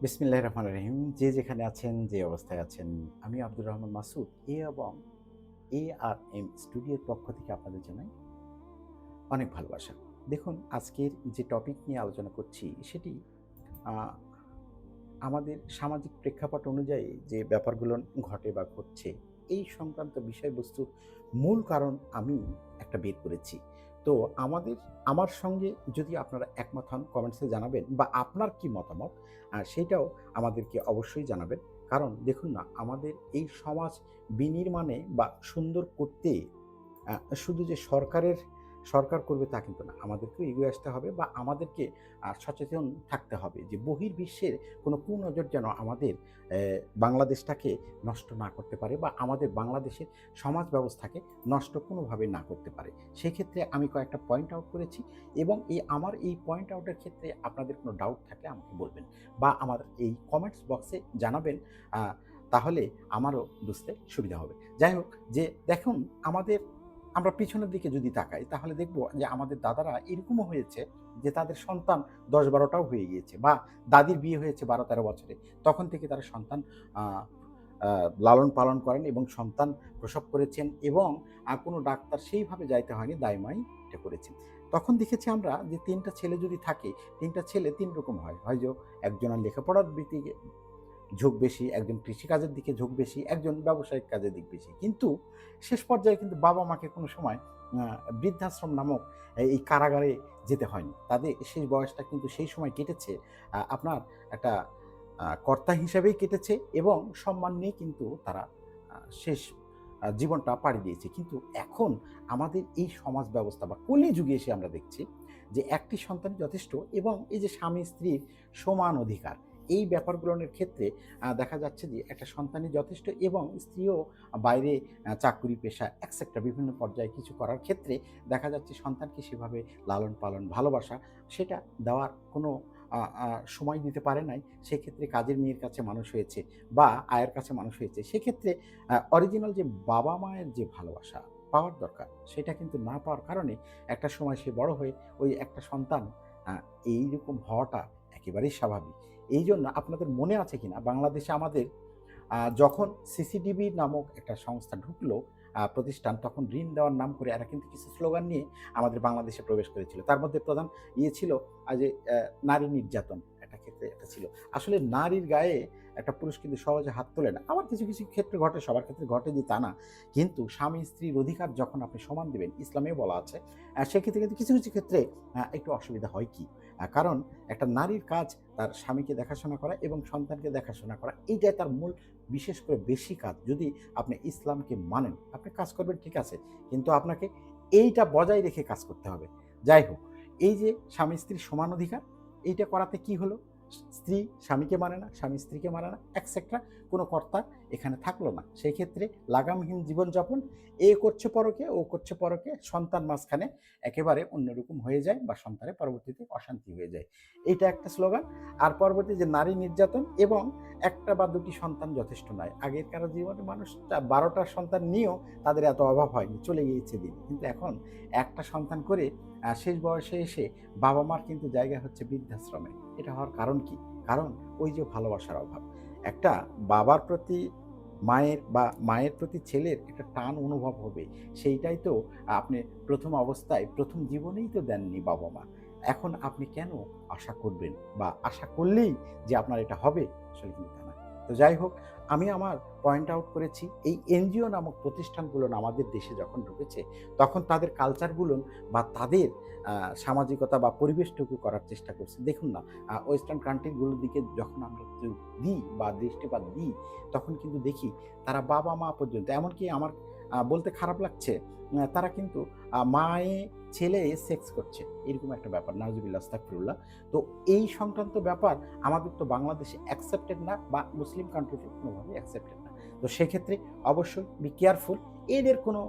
বিসমিল্লাহির রহমানির রহিম। যে যেখানে আছেন, যে অবস্থায় আছেন, আমি আব্দুর রহমান মাসুদ এবং ARM স্টুডিওর পক্ষ থেকে আপনাদের জানাই অনেক ভালোবাসা। দেখুন, আজকের যে টপিক নিয়ে আলোচনা করছি সেটি আ আমাদের সামাজিক প্রেক্ষাপট অনুযায়ী যে ব্যাপারগুলো ঘটে বা ঘটছে, এই সংক্রান্ত বিষয়বস্তুর মূল কারণ আমি একটা বের করেছি। তো আমার সঙ্গে যদি আপনারা একমত হন, কমেন্টসে জানাবেন বা আপনার কি মতামত সেইটাও আমাদেরকে অবশ্যই জানাবেন। কারণ দেখুন না, আমাদের এই সমাজ বিনির্মাণে বা সুন্দর করতে আ শুধু যে সরকার করবে তা কিন্তু না। আমাদেরকেও এগিয়ে আসতে হবে বা আমাদেরকে সচেতন থাকতে হবে যে বহির্বিশ্বের কোনো কুনজর যেন আমাদের বাংলাদেশটাকে নষ্ট না করতে পারে বা আমাদের বাংলাদেশের সমাজ ব্যবস্থাকে নষ্ট কোনোভাবে না করতে পারে। সেক্ষেত্রে আমি কয়েকটা পয়েন্ট আউট করেছি এবং আমার এই পয়েন্ট আউটের ক্ষেত্রে আপনাদের কোনো ডাউট থাকলে আমাকে বলবেন বা আমার এই কমেন্টস বক্সে জানাবেন। আ তাহলে আমারও বুঝতে সুবিধা হবে। যাই হোক, যে দেখুন, আমরা পিছনের দিকে যদি তাকাই তাহলে দেখব যে আমাদের দাদারা এরকমও হয়েছে যে তাদের সন্তান ১০-১২টাও হয়ে গিয়েছে বা দাদির বিয়ে হয়েছে ১২-১৩ বছরে। তখন থেকে তারা সন্তান আ আ লালন-পালন করেন এবং সন্তান প্রসব করেছেন এবং কোনো ডাক্তার সেইভাবে যাইতে হয়নি, দাইমাই এটা করেছেন। তখন দেখেছি আমরা যে ৩ টা ছেলে যদি থাকে, ৩ টা ছেলে ৩ রকম হয়। হয় যে একজনের লেখাপড়ার দিকে ঝোঁক বেশি, একজন কৃষিকাজের দিকে ঝোঁক বেশি, একজন ব্যবসায়িক কাজের দিক বেশি। কিন্তু শেষ পর্যায়ে কিন্তু বাবা-মাকে কোনো সময় আ বৃদ্ধাশ্রম নামক এই কারাগারে যেতে হয়নি। তাদের শেষ বয়সটা কিন্তু সেই সময় কেটেছে আপনার একটা কর্তা হিসেবেই কেটেছে এবং সম্মান নিয়ে কিন্তু তারা শেষ জীবনটা পাড়ি দিয়েছে। কিন্তু এখন আমাদের এই সমাজ ব্যবস্থা বা কলিযুগে এসে আমরা দেখছি যে একটি সন্তানই যথেষ্ট এবং এই যে স্বামী-স্ত্রীর সমান অধিকার, এই ব্যাপারগুলোনের ক্ষেত্রে দেখা যাচ্ছে যে একটা সন্তানই যথেষ্ট এবং স্ত্রীও বাইরে চাকুরি, পেশা etcetera বিভিন্ন পর্যায়ে কিছু করার ক্ষেত্রে দেখা যাচ্ছে সন্তানকে সেভাবে লালন-পালন, ভালোবাসা সেটা দেওয়ার কোনো আ আ সময় দিতে পারে নাই। সেক্ষেত্রে কাজের মেয়ের কাছে মানুষ হয়েছে বা আয়ের কাছে মানুষ হয়েছে। সেক্ষেত্রে অরিজিনাল যে বাবা-মায়ের যে ভালোবাসা পাওয়ার দরকার, সেটা কিন্তু না পাওয়ার কারণে একটা সময় সে বড় হয়ে ওই একটা সন্তান আ এইরকম হওয়াটা একেবারেই স্বাভাবিক। এইজন্য আপনাদের মনে আছে কিনা বাংলাদেশে আমাদের যখন সিসিডিবি নামক একটা সংস্থা ঢুকলো প্রতিষ্ঠান, তখন ঋণ দেওয়ার নাম করে এরা কিন্তু কিছু স্লোগান নিয়ে আমাদের বাংলাদেশে প্রবেশ করেছিল। তার মধ্যে প্রধান ছিল যে নারী নির্যাতন একটা ক্ষেত্রে একটা ছিল। আসলে নারীর গায়ে একটা পুরুষ কিন্তু সহজে হাত তোলে না। আবার কিছু, কিছু ক্ষেত্রে ঘটে, সবার ক্ষেত্রে ঘটে যে তা না। কিন্তু স্বামী-স্ত্রীর অধিকার যখন আপনি সমান দিবেন, ইসলামেও বলা আছে, সেক্ষেত্রে কিন্তু কিছু, কিছু ক্ষেত্রে একটু অসুবিধা হয় কি? কারণ একটা নারীর কাজ তার স্বামীকে দেখাশোনা করা এবং সন্তানকে দেখাশোনা করা। এইটাই তার মূল, বিশেষ করে বেশি কাজ। যদি আপনি ইসলামকে মানেন, আপনি কাজ করবেন ঠিক আছে। কিন্তু আপনাকে এইটা বজায় রেখে কাজ করতে হবে। যাই হোক, এই যে স্বামী-স্ত্রীর সমান অধিকার, এইটা করাতে কি হলো? স্ত্রী স্বামীকে মানে না, স্বামী স্ত্রীকে মানে না, etcetera কোনো কর্তা এখানে থাকলো না। সেই ক্ষেত্রে লাগামহীন জীবনযাপন, এ করছে পরকে, ও করছে পরকে, সন্তান মাঝখানে একেবারে অন্যরকম হয়ে যায় বা সন্তানের পরবর্তীতে অশান্তি হয়ে যায়। এইটা একটা স্লোগান। আর পরবর্তী যে নারী নির্যাতন এবং ১ টা বা ২ টি সন্তান যথেষ্ট নয়। আগেরকার জীবনে মানুষ ১২ টা সন্তান নিয়েও তাদের এত অভাব হয়নি, চলে গিয়েছে দিন। কিন্তু এখন ১ টা সন্তান করে শেষ বয়সে এসে বাবা-মার কিন্তু জায়গা হচ্ছে বৃদ্ধাশ্রমে। এটা হওয়ার কারণ কি? কারণ ওই যে ভালোবাসার অভাব। একটা বাবার প্রতি মায়ের বা মায়ের প্রতি ছেলের একটা টান অনুভব হবে। সেইটাই তো আপনি ১ম অবস্থায় ১ম জীবনেই তো দেননি বাবা-মা। এখন আপনি কেন আশা করবেন বা আশা করলেই যে আপনার এটা হবে? আসলে কিন্তু তা না। তো যাই হোক, আমি আমার পয়েন্ট আউট করেছি এই এনজিও নামক প্রতিষ্ঠানগুলো আমাদের দেশে যখন ঢুকেছে, তখন তাদের কালচারগুলো বা তাদের আ সামাজিকতা বা পরিবেশটুকু করার চেষ্টা করছে। দেখুন না, ওয়েস্টার্ন কান্ট্রি গুলোর দিকে যখন আমরা চোখ দিই বা দৃষ্টিপাত দিই, তখন কিন্তু দেখি তারা বাবা-মা পর্যন্ত, এমনকি আমার বলতে খারাপ লাগছে, তারা কিন্তু মায়ে ছেলে সেক্স করছে। এরকম একটা ব্যাপার। নাউজুবিল্লাহ, আস্তাগফিরুল্লাহ। তো এই সংক্রান্ত ব্যাপার আমাদের তো বাংলাদেশে অ্যাকসেপ্টেড না বা মুসলিম কান্ট্রিতে কোনোভাবেই অ্যাকসেপ্টেড না। তো সেক্ষেত্রে অবশ্যই বি কেয়ারফুল। এদের কোনো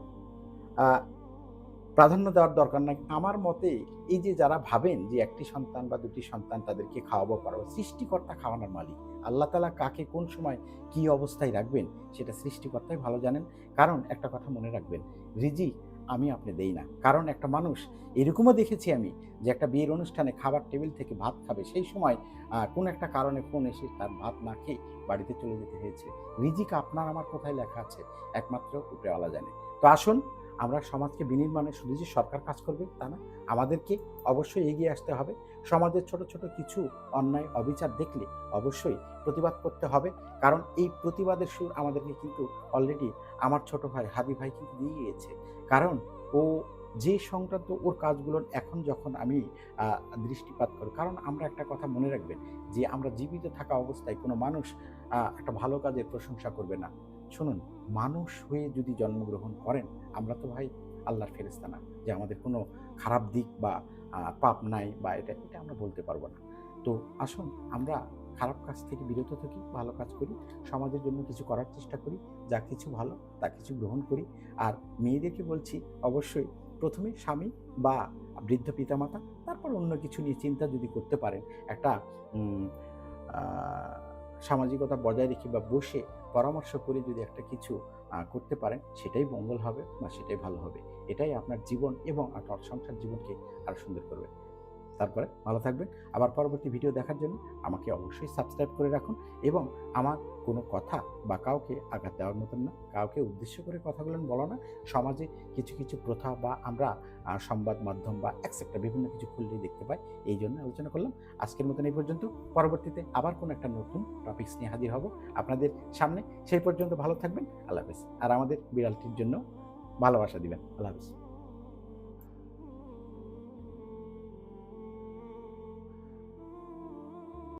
আ প্রাধান্য দেওয়ার দরকার নাই। আমার মতে এই যে যারা ভাবেন যে ১ টি সন্তান বা ২ টি সন্তান তাদেরকে খাওয়াবো পারাবো, সৃষ্টিকর্তা খাওয়ানোর মালিক। আল্লাহ তাআলা কাকে কোন সময় কি অবস্থায় রাখবেন সেটা সৃষ্টিকর্তাই ভালো জানেন। কারণ একটা কথা মনে রাখবেন, রিজিক আমি আপনি দেই না। কারণ একটা মানুষ এরকমও দেখেছি আমি যে একটা বিয়ের অনুষ্ঠানে খাবার টেবিল থেকে ভাত খাবে, সেই সময় কোনো একটা কারণে ফোন এসে তার ভাত না খেয়ে বাড়িতে চলে যেতে হয়েছে। রিজিক আপনার আমার কোথায় লেখা আছে? একমাত্র উপরওয়ালা জানে। তো আসুন আমরা সমাজকে বিনির্মাণে শুধু যে সরকার কাজ করবে তা না, আমাদেরকে অবশ্যই এগিয়ে আসতে হবে। সমাজের ছোট, ছোট কিছু অন্যায় অবিচার দেখলে অবশ্যই প্রতিবাদ করতে হবে। কারণ এই প্রতিবাদের সুর আমাদেরকে কিন্তু অলরেডি আমার ছোট ভাই হাদি ভাই কিন্তু দিয়ে গিয়েছে। কারণ ও যে সংক্রান্ত ওর কাজগুলোর এখন যখন আমি আ দৃষ্টিপাত করি, কারণ আমরা একটা কথা মনে রাখবেন যে আমরা জীবিত থাকা অবস্থায় কোনো মানুষ একটা ভালো কাজের প্রশংসা করবে না। শুনুন, মানুষ হয়ে যদি জন্মগ্রহণ করেন, আমরা তো ভাই আল্লাহর ফেরেশতা না যে আমাদের কোনো খারাপ দিক বা পাপ নাই বা এটা আমরা বলতে পারব না। তো আসুন আমরা খারাপ কাজ থেকে বিরত থাকি, ভালো কাজ করি, সমাজের জন্য কিছু করার চেষ্টা করি, যা কিছু ভালো তা কিছু গ্রহণ করি। আর মেয়েদেরকে বলছি অবশ্যই ১ম এ স্বামী বা বৃদ্ধ পিতামাতা, তারপর অন্য কিছু নিয়ে চিন্তা যদি করতে পারেন, একটা উম আ সামাজিকতা বজায় রেখে বা বসে পরামর্শ করে যদি একটা কিছু করতে পারেন, সেটাই মঙ্গল হবে বা সেটাই ভালো হবে। এটাই আপনার জীবন এবং আপনার সংসার জীবনকে আরো সুন্দর করবে। তারপরে ভালো থাকবেন। আবার পরবর্তী ভিডিও দেখার জন্য আমাকে অবশ্যই সাবস্ক্রাইব করে রাখুন এবং আমার কোনো কথা বা কাউকে আঘাত দেওয়ার মতন না, কাউকে উদ্দেশ্য করে কথাগুলো বলা না। সমাজে কিছু, কিছু প্রথা বা আমরা সংবাদ মাধ্যম বা etcetera বিভিন্ন কিছু খুললেই দেখতে পাই। এইজন্য আলোচনা করলাম। আজকের মতন এই পর্যন্ত। পরবর্তীতে আবার কোনো একটা নতুন টপিকস নিয়ে হাজির হব আপনাদের সামনে। সেই পর্যন্ত ভালো থাকবেন। আল্লাহ হাফেজ। আর আমাদের বিড়ালটির জন্য ভালোবাসা দিবেন। আল্লাহ হাফেজ।